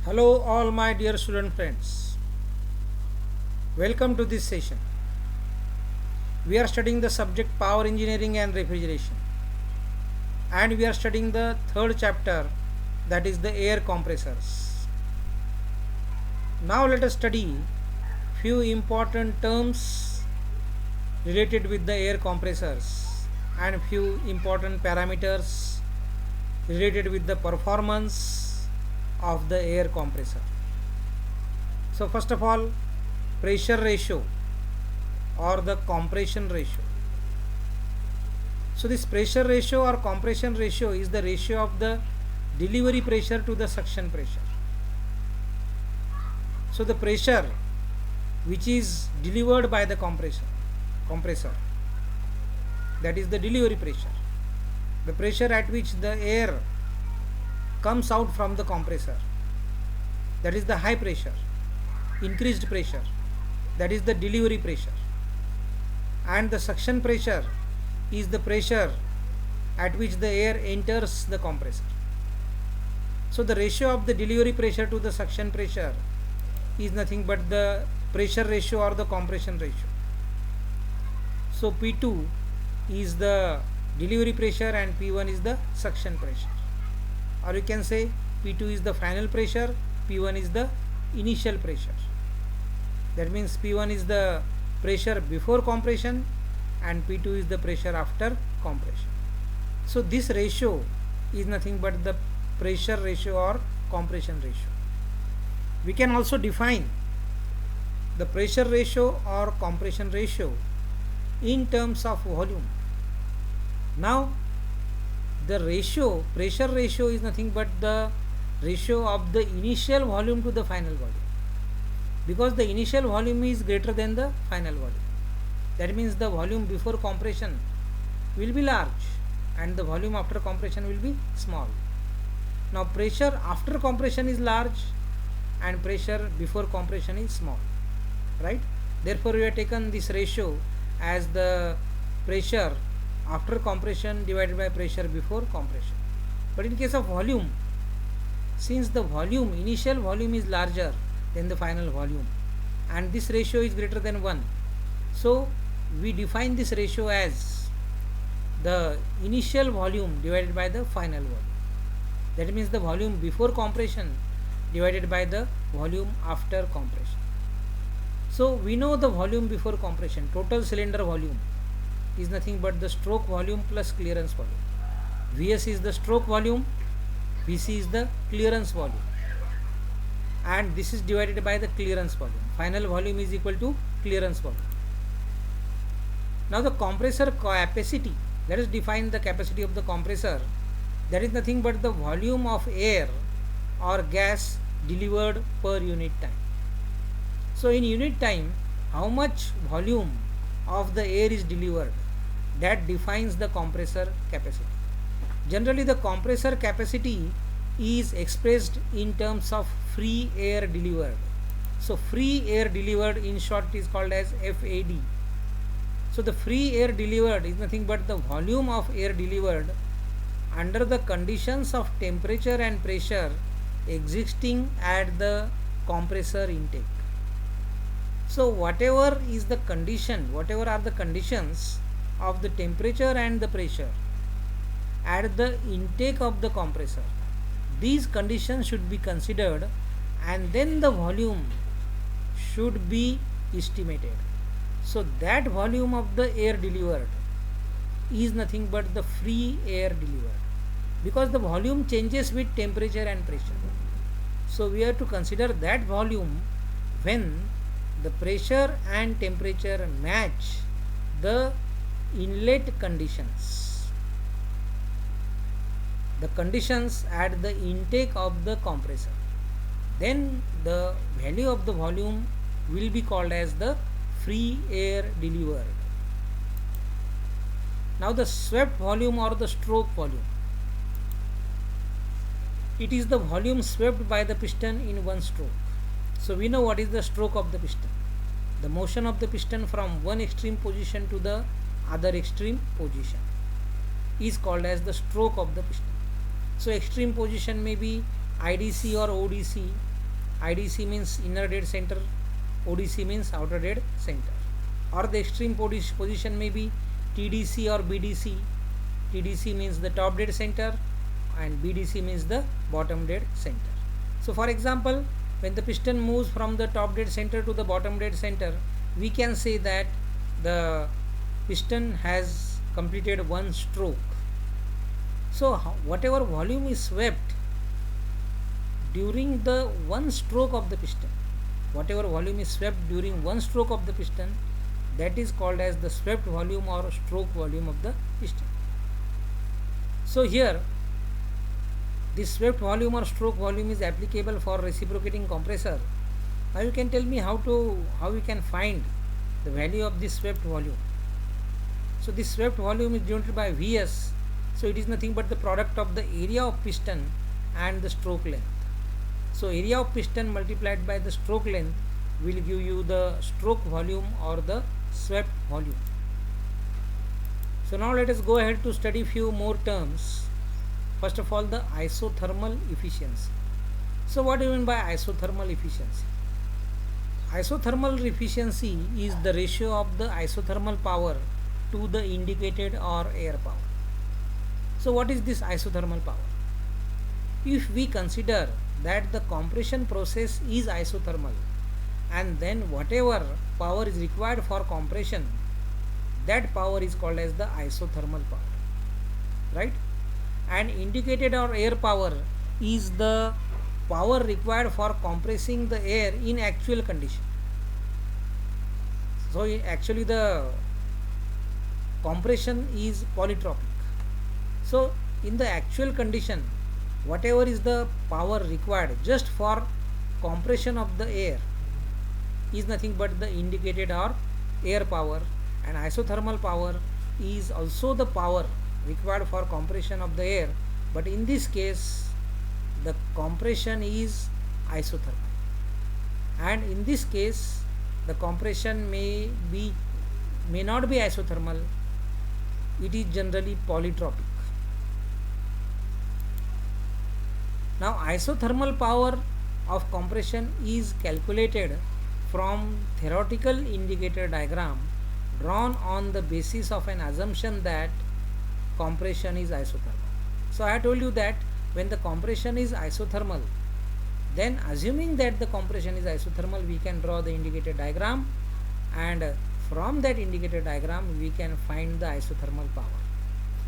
Hello all my dear student friends. Welcome to this session. We are studying the subject power engineering and refrigeration. And we are studying the third chapter, that is the air compressors. Now let us study few important terms related with the air compressors and few important parameters related with the performance of the air compressor. So first of all, pressure ratio or the compression ratio. So this pressure ratio or compression ratio is the ratio of the delivery pressure to the suction pressure. So the pressure which is delivered by the compressor, that is the delivery pressure, the pressure at which the air comes out from the compressor, that is the high pressure, increased pressure, that is the delivery pressure, and the suction pressure is the pressure at which the air enters the compressor. So the ratio of the delivery pressure to the suction pressure is nothing but the pressure ratio or the compression ratio. So P2 is the delivery pressure and P1 is the suction pressure, or you can say P2 is the final pressure, P1 is the initial pressure. That means P1 is the pressure before compression and P2 is the pressure after compression. So this ratio is nothing but the pressure ratio or compression ratio. We can also define the pressure ratio or compression ratio in terms of volume. Now the pressure ratio is nothing but the ratio of the initial volume to the final volume, because the initial volume is greater than the final volume. That means the volume before compression will be large and the volume after compression will be small. Now pressure after compression is large and pressure before compression is small, right? Therefore we have taken this ratio as the pressure after compression divided by pressure before compression. But in case of volume, since the initial volume is larger than the final volume and this ratio is greater than 1, so we define this ratio as the initial volume divided by the final volume. That means the volume before compression divided by the volume after compression. So we know the volume before compression, total cylinder volume, is nothing but the stroke volume plus clearance volume. Vs is the stroke volume, Vc is the clearance volume, and this is divided by the clearance volume. Final volume is equal to clearance volume. Now the compressor capacity, let us define the capacity of the compressor. That is nothing but the volume of air or gas delivered per unit time. So in unit time, how much volume of the air is delivered, that defines the compressor capacity. Generally the compressor capacity is expressed in terms of free air delivered. So free air delivered in short is called as FAD. So the free air delivered is nothing but the volume of air delivered under the conditions of temperature and pressure existing at the compressor intake. So whatever are the conditions of the temperature and the pressure at the intake of the compressor, these conditions should be considered and then the volume should be estimated. So that volume of the air delivered is nothing but the free air delivered, because the volume changes with temperature and pressure. So we have to consider that volume when the pressure and temperature match the inlet conditions, the conditions at the intake of the compressor. Then the value of the volume will be called as the free air delivered. Now the swept volume or the stroke volume, it is the volume swept by the piston in one stroke. So we know what is the stroke of the piston. The motion of the piston from one extreme position to the other extreme position is called as the stroke of the piston. So extreme position may be IDC or ODC, IDC means inner dead center, ODC means outer dead center, or the extreme position may be TDC or BDC. TDC means the top dead center and BDC means the bottom dead center. So for example, when the piston moves from the top dead center to the bottom dead center, we can say that the piston has completed one stroke. So whatever volume is swept during the one stroke of the piston, whatever volume is swept during one stroke of the piston, that is called as the swept volume or stroke volume of the piston. So here this swept volume or stroke volume is applicable for reciprocating compressor. Now you can tell me how you can find the value of this swept volume. So this swept volume is denoted by Vs. So it is nothing but the product of the area of piston and the stroke length. So area of piston multiplied by the stroke length will give you the stroke volume or the swept volume. So now let us go ahead to study few more terms. First of all, the isothermal efficiency. So what do you mean by isothermal efficiency? Isothermal efficiency is the ratio of the isothermal power to the indicated or air power. So what is this isothermal power? If we consider that the compression process is isothermal and then whatever power is required for compression, that power is called as the isothermal power, right? And indicated or air power is the power required for compressing the air in actual condition. So actually the compression is polytropic. So in the actual condition, whatever is the power required just for compression of the air is nothing but the indicated or air power, and isothermal power is also the power required for compression of the air, but in this case the compression is isothermal, and in this case the compression may not be isothermal, it is generally polytropic. Now isothermal power of compression is calculated from theoretical indicator diagram drawn on the basis of an assumption that compression is isothermal. So I told you that when the compression is isothermal, then assuming that the compression is isothermal, we can draw the indicator diagram, and from that indicator diagram we can find the isothermal power.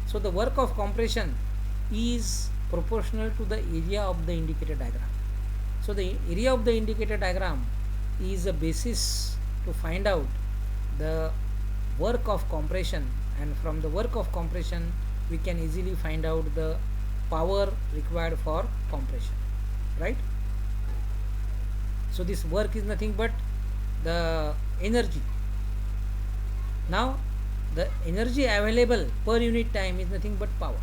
So the work of compression is proportional to the area of the indicator diagram. So the area of the indicator diagram is a basis to find out the work of compression, and from the work of compression we can easily find out the power required for compression, right? So this work is nothing but the energy. Now the energy available per unit time is nothing but power.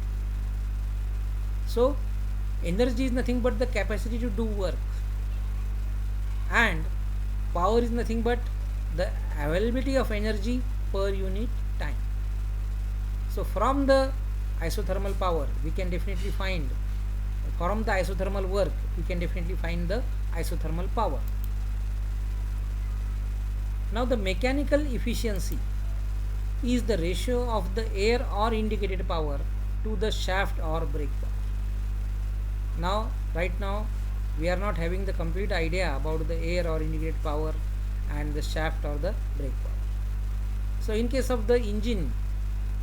So energy is nothing but the capacity to do work, and power is nothing but the availability of energy per unit time. So from the isothermal power we can definitely find, from the isothermal work we can definitely find the isothermal power. Now the mechanical efficiency is the ratio of the air or indicated power to the shaft or brake power. Now right now we are not having the complete idea about the air or indicated power and the shaft or the brake power. So in case of the engine,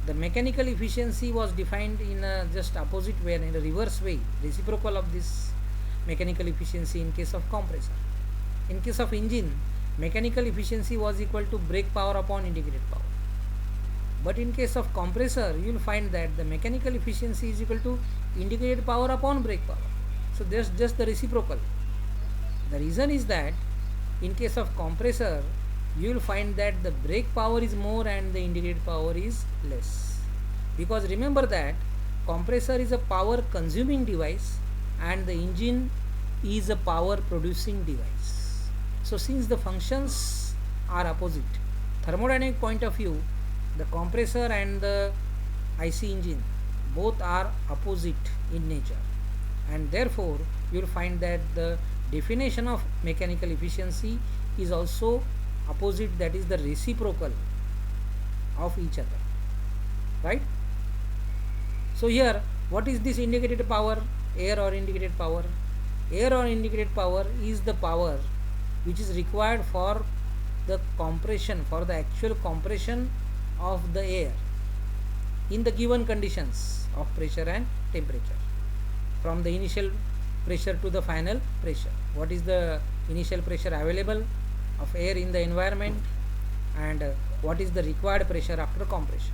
the mechanical efficiency was defined in a just opposite way, in a reverse way, reciprocal of this mechanical efficiency in case of compressor. In case of engine, mechanical efficiency was equal to brake power upon indicated power. But in case of compressor, you will find that the mechanical efficiency is equal to indicated power upon brake power. So there's just the reciprocal. The reason is that in case of compressor, you will find that the brake power is more and the indicated power is less, because remember that compressor is a power consuming device and the engine is a power producing device. So since the functions are opposite, thermodynamic point of view, the compressor and the IC engine both are opposite in nature. and therefore you will find that the definition of mechanical efficiency is also opposite, that is the reciprocal of each other, right? So here, what is this indicated power? Air or indicated power? Air or indicated power is the power which is required for the compression, for the actual compression of the air in the given conditions of pressure and temperature, from the initial pressure to the final pressure. What is the initial pressure available of air in the environment, and what is the required pressure after compression.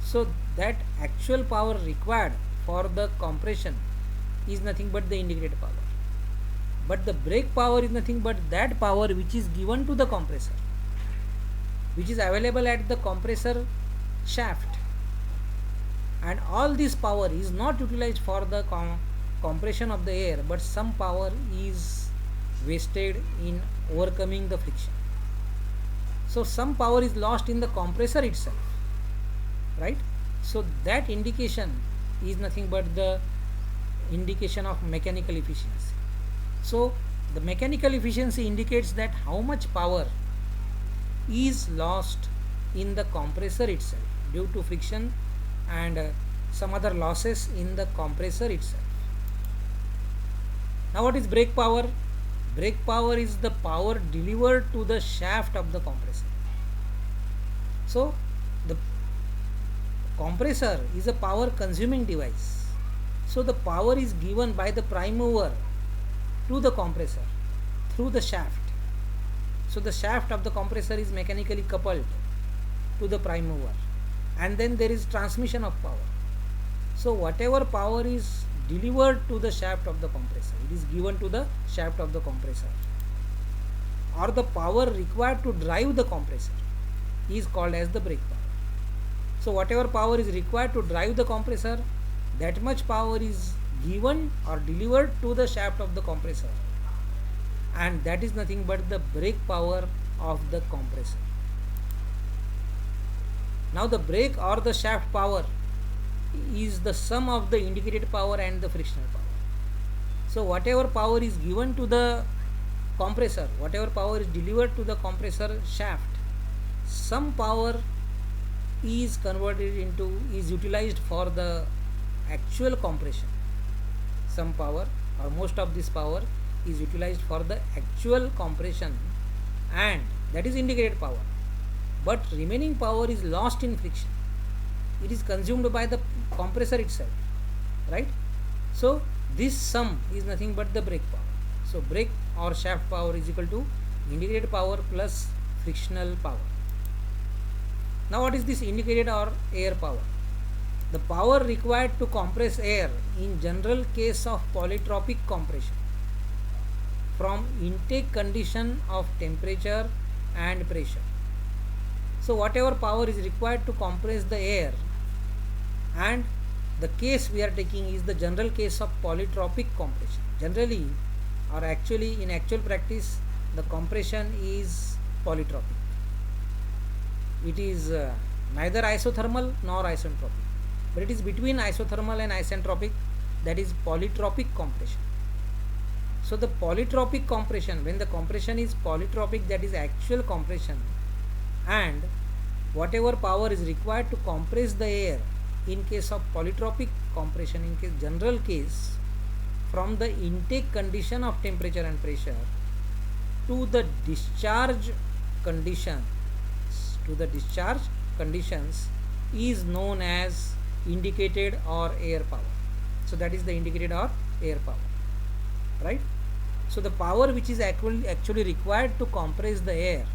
So that actual power required for the compression is nothing but the indicated power, but the brake power is nothing but that power which is given to the compressor, which is available at the compressor shaft, and all this power is not utilized for the compression of the air, but some power is wasted in overcoming the friction. So some power is lost in the compressor itself, right? So that indication is nothing but the indication of mechanical efficiency. So the mechanical efficiency indicates that how much power is lost in the compressor itself due to friction and some other losses in the compressor itself. Now what is brake power? Brake power is the power delivered to the shaft of the compressor. So the compressor is a power consuming device. So the power is given by the prime mover to the compressor through the shaft. So the shaft of the compressor is mechanically coupled to the prime mover, and then there is transmission of power. So whatever power is delivered to the shaft of the compressor, it is given to the shaft of the compressor, or the power required to drive the compressor is called as the brake power. So whatever power is required to drive the compressor, that much power is given or delivered to the shaft of the compressor, and that is nothing but the brake power of the compressor. Now the brake or the shaft power is the sum of the indicated power and the frictional power. So whatever power is given to the compressor, whatever power is delivered to the compressor shaft, some power is converted into, is utilized for the actual compression. Some power or most of this power is utilized for the actual compression, and that is indicated power, but remaining power is lost in friction. It is consumed by the compressor itself, right? So this sum is nothing but the brake power. So brake or shaft power is equal to indicated power plus frictional power. Now what is this indicated or air power? The power required to compress air in general case of polytropic compression from intake condition of temperature and pressure. So whatever power is required to compress the air, and the case we are taking is the general case of polytropic compression. Generally, or actually in actual practice, the compression is polytropic. It is neither isothermal nor isentropic, but it is between isothermal and isentropic, that is polytropic compression. So the polytropic compression, when the compression is polytropic, that is actual compression, and whatever power is required to compress the air in case of polytropic compression, in case general case, from the intake condition of temperature and pressure to the discharge conditions, is known as indicated or air power. So that is the indicated or air power, right? So the power which is actually required to compress the air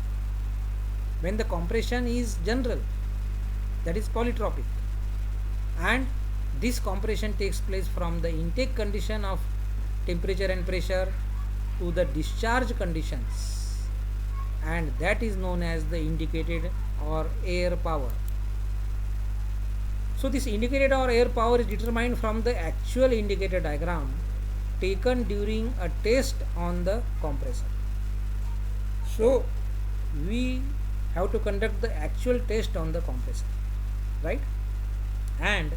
when the compression is general, that is polytropic, and this compression takes place from the intake condition of temperature and pressure to the discharge conditions, and that is known as the indicated or air power. So this indicated or air power is determined from the actual indicator diagram taken during a test on the compressor. So we have to conduct the actual test on the compressor, right? And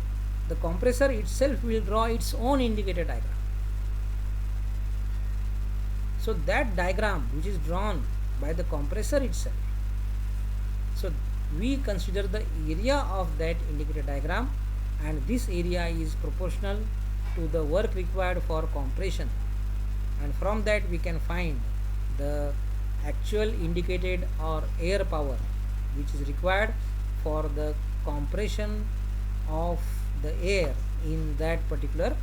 the compressor itself will draw its own indicator diagram. So that diagram which is drawn by the compressor itself, so we consider the area of that indicator diagram, and this area is proportional to the work required for compression, and from that we can find the actual indicated or air power which is required for the compression of the air in that particular